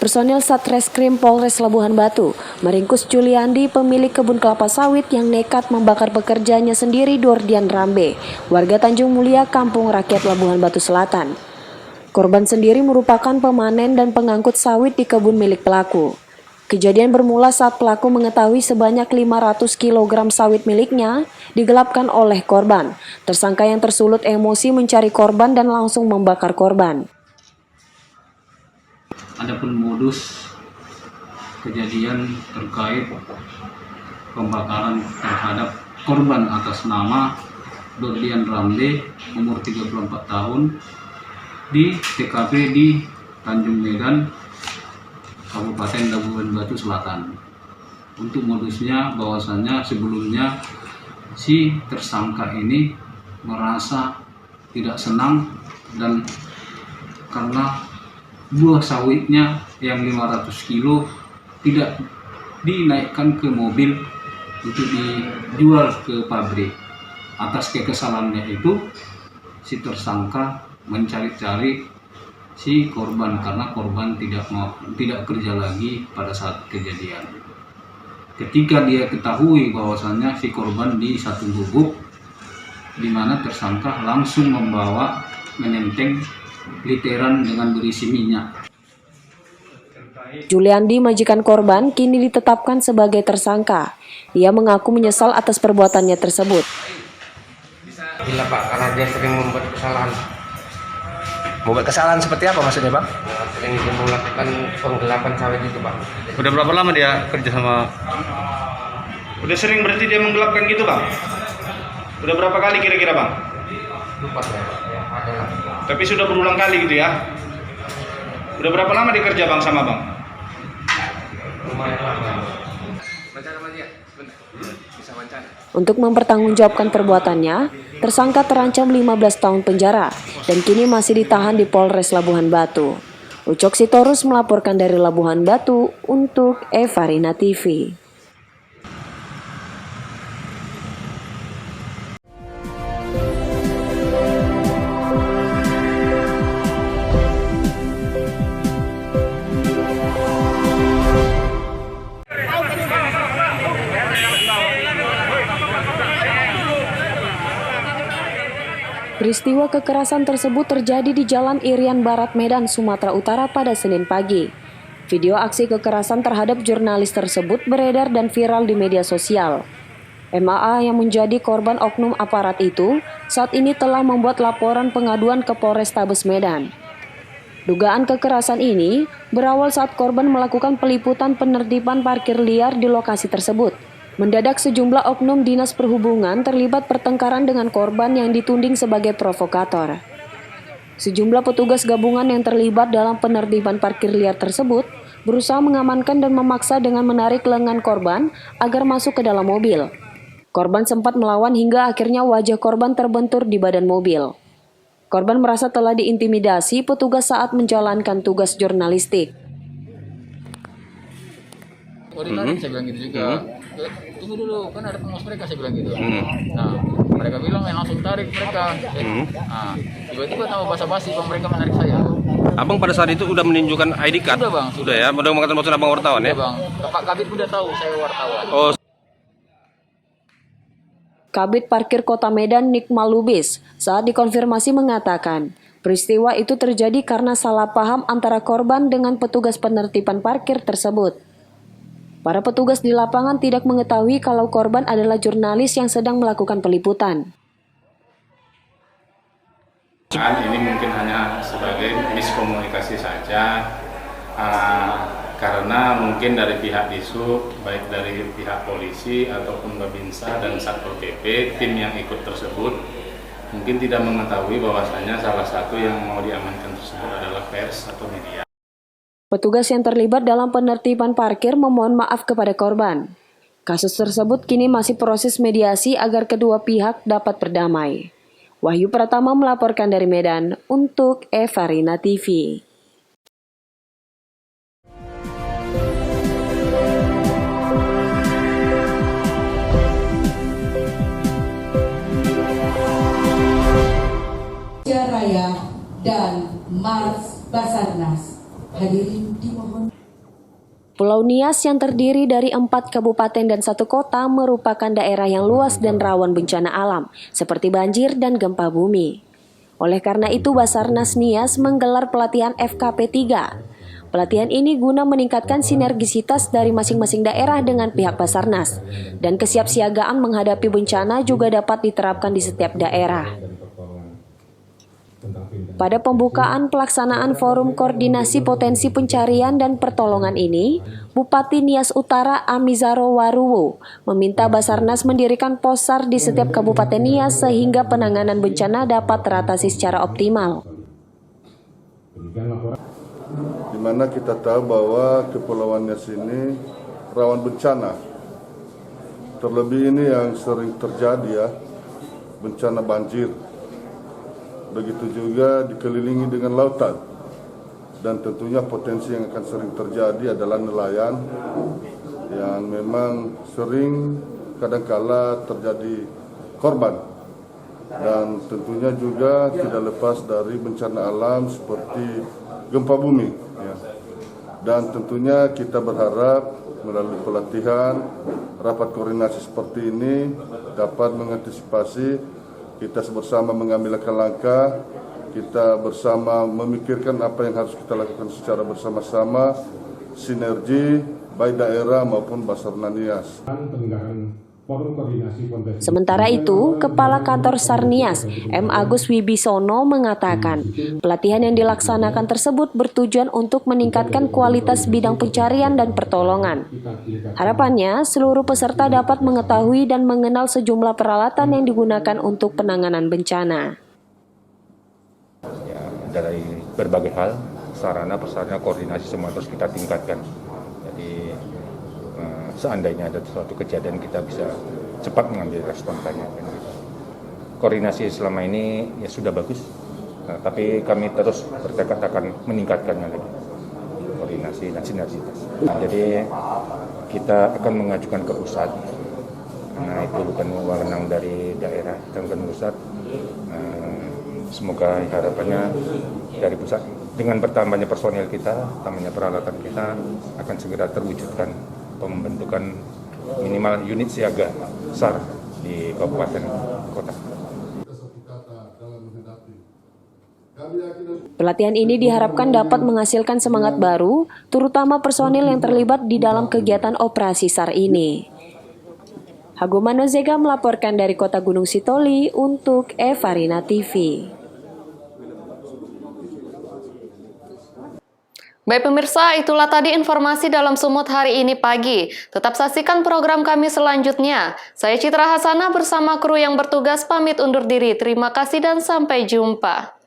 Personil Satreskrim Polres Labuhan Batu meringkus Juliandi, pemilik kebun kelapa sawit yang nekat membakar pekerjanya sendiri, Dordian Rambe, warga Tanjung Mulia, Kampung Rakyat Labuhan Batu Selatan. Korban sendiri merupakan pemanen dan pengangkut sawit di kebun milik pelaku. Kejadian bermula saat pelaku mengetahui sebanyak 500 kg sawit miliknya digelapkan oleh korban. Tersangka yang tersulut emosi mencari korban dan langsung membakar korban. Adapun modus kejadian terkait pembakaran terhadap korban atas nama Dordian Rambe, umur 34 tahun, di TKP di Tanjung Medan, Kabupaten Labuhan Batu Selatan. Untuk modusnya bahwasannya sebelumnya si tersangka ini merasa tidak senang dan karena buah sawitnya yang 500 kilo tidak dinaikkan ke mobil untuk dijual ke pabrik. Atas kekesalannya itu, si tersangka mencari-cari si korban karena korban tidak kerja lagi pada saat kejadian. Ketika dia ketahui bahwasannya si korban di satu gubuk, di mana tersangka langsung membawa menenteng literan dengan berisi minyak. Juliandi, majikan korban, kini ditetapkan sebagai tersangka. Ia mengaku menyesal atas perbuatannya tersebut. Gila Pak, karena dia sering membuat kesalahan. Membuat kesalahan seperti apa maksudnya Bang? Ya, sering dia melakukan penggelapan sawit itu Pak. Udah berapa lama dia kerja sama? Udah sering berarti dia menggelapkan gitu Bang? Udah berapa kali kira-kira Bang? Lupa ya, ada lah. Tapi sudah berulang kali gitu ya? Udah berapa lama dia kerja Bang sama Bang? Lumayan lama. Untuk mempertanggungjawabkan perbuatannya, tersangka terancam 15 tahun penjara dan kini masih ditahan di Polres Labuhan Batu. Ucok Sitorus melaporkan dari Labuhan Batu untuk Evarina TV. Peristiwa kekerasan tersebut terjadi di Jalan Irian Barat, Medan, Sumatera Utara pada Senin pagi. Video aksi kekerasan terhadap jurnalis tersebut beredar dan viral di media sosial. MAA yang menjadi korban oknum aparat itu saat ini telah membuat laporan pengaduan ke Polrestabes Medan. Dugaan kekerasan ini berawal saat korban melakukan peliputan penertiban parkir liar di lokasi tersebut. Mendadak sejumlah oknum dinas perhubungan terlibat pertengkaran dengan korban yang dituding sebagai provokator. Sejumlah petugas gabungan yang terlibat dalam penertiban parkir liar tersebut berusaha mengamankan dan memaksa dengan menarik lengan korban agar masuk ke dalam mobil. Korban sempat melawan hingga akhirnya wajah korban terbentur di badan mobil. Korban merasa telah diintimidasi petugas saat menjalankan tugas jurnalistik. Saya bilang gitu juga. Tunggu dulu, kan ada pengawas mereka, saya bilang gitu. Nah, mereka bilang langsung tarik mereka. Nah, tiba-tiba tahu basa-basi mereka menarik saya. Abang pada saat itu udah menunjukkan ID card? Sudah Bang. Sudah ya, udah mengatakan maksud abang wartawan ya? Bang, Pak Kabit udah tahu saya wartawan. Oh. Kabit Parkir Kota Medan Nikmal Lubis saat dikonfirmasi mengatakan, peristiwa itu terjadi karena salah paham antara korban dengan petugas penertiban parkir tersebut. Para petugas di lapangan tidak mengetahui kalau korban adalah jurnalis yang sedang melakukan peliputan. Ini mungkin hanya sebagai miskomunikasi saja, karena mungkin dari pihak Disub, baik dari pihak polisi ataupun Babinsa dan Satpol PP, tim yang ikut tersebut mungkin tidak mengetahui bahwasanya salah satu yang mau diamankan tersebut adalah pers atau media. Petugas yang terlibat dalam penertiban parkir memohon maaf kepada korban. Kasus tersebut kini masih proses mediasi agar kedua pihak dapat berdamai. Wahyu Pratama melaporkan dari Medan untuk Evarina TV. Raya dan Mars Basarnas. Hadirin dimohon Pulau Nias yang terdiri dari 4 kabupaten dan 1 kota merupakan daerah yang luas dan rawan bencana alam, seperti banjir dan gempa bumi. Oleh karena itu, Basarnas Nias menggelar pelatihan FKP 3. Pelatihan ini guna meningkatkan sinergisitas dari masing-masing daerah dengan pihak Basarnas, dan kesiapsiagaan menghadapi bencana juga dapat diterapkan di setiap daerah. Pada pembukaan pelaksanaan Forum Koordinasi Potensi Pencarian dan Pertolongan ini, Bupati Nias Utara Amizaro Waruwo meminta Basarnas mendirikan posar di setiap kabupaten Nias sehingga penanganan bencana dapat teratasi secara optimal. Di mana kita tahu bahwa Kepulauan Nias ini rawan bencana. Terlebih ini yang sering terjadi ya, bencana banjir. Begitu juga dikelilingi dengan lautan. Dan tentunya potensi yang akan sering terjadi adalah nelayan yang memang sering kadangkala terjadi korban. Dan tentunya juga tidak lepas dari bencana alam seperti gempa bumi. Ya. Dan tentunya kita berharap melalui pelatihan, rapat koordinasi seperti ini dapat mengantisipasi. Kita bersama mengambil langkah, kita bersama memikirkan apa yang harus kita lakukan secara bersama-sama, sinergi baik daerah maupun Basarnas Nias. Sementara itu, Kepala Kantor Sarnias, M. Agus Wibisono mengatakan, pelatihan yang dilaksanakan tersebut bertujuan untuk meningkatkan kualitas bidang pencarian dan pertolongan. Harapannya, seluruh peserta dapat mengetahui dan mengenal sejumlah peralatan yang digunakan untuk penanganan bencana. Ya, dari berbagai hal, sarana-prasarana koordinasi semua terus kita tingkatkan. Jadi seandainya ada suatu kejadian kita bisa cepat mengambil respon tanya. Koordinasi selama ini ya sudah bagus, tapi kami terus bertekad akan meningkatkannya lagi koordinasi dan sinergitas. Jadi kita akan mengajukan ke pusat, karena itu bukan wewenang dari daerah, kita akan ke pusat. Semoga harapannya dari pusat dengan bertambahnya personil kita, tambahnya peralatan kita akan segera terwujudkan pembentukan minimal unit siaga SAR di kabupaten kota. Pelatihan ini diharapkan dapat menghasilkan semangat baru, terutama personil yang terlibat di dalam kegiatan operasi SAR ini. Hagumano Zega melaporkan dari Kota Gunung Sitoli untuk Evarina TV. Baik pemirsa, itulah tadi informasi dalam Sumut hari ini pagi. Tetap saksikan program kami selanjutnya. Saya Citra Hasanah bersama kru yang bertugas pamit undur diri. Terima kasih dan sampai jumpa.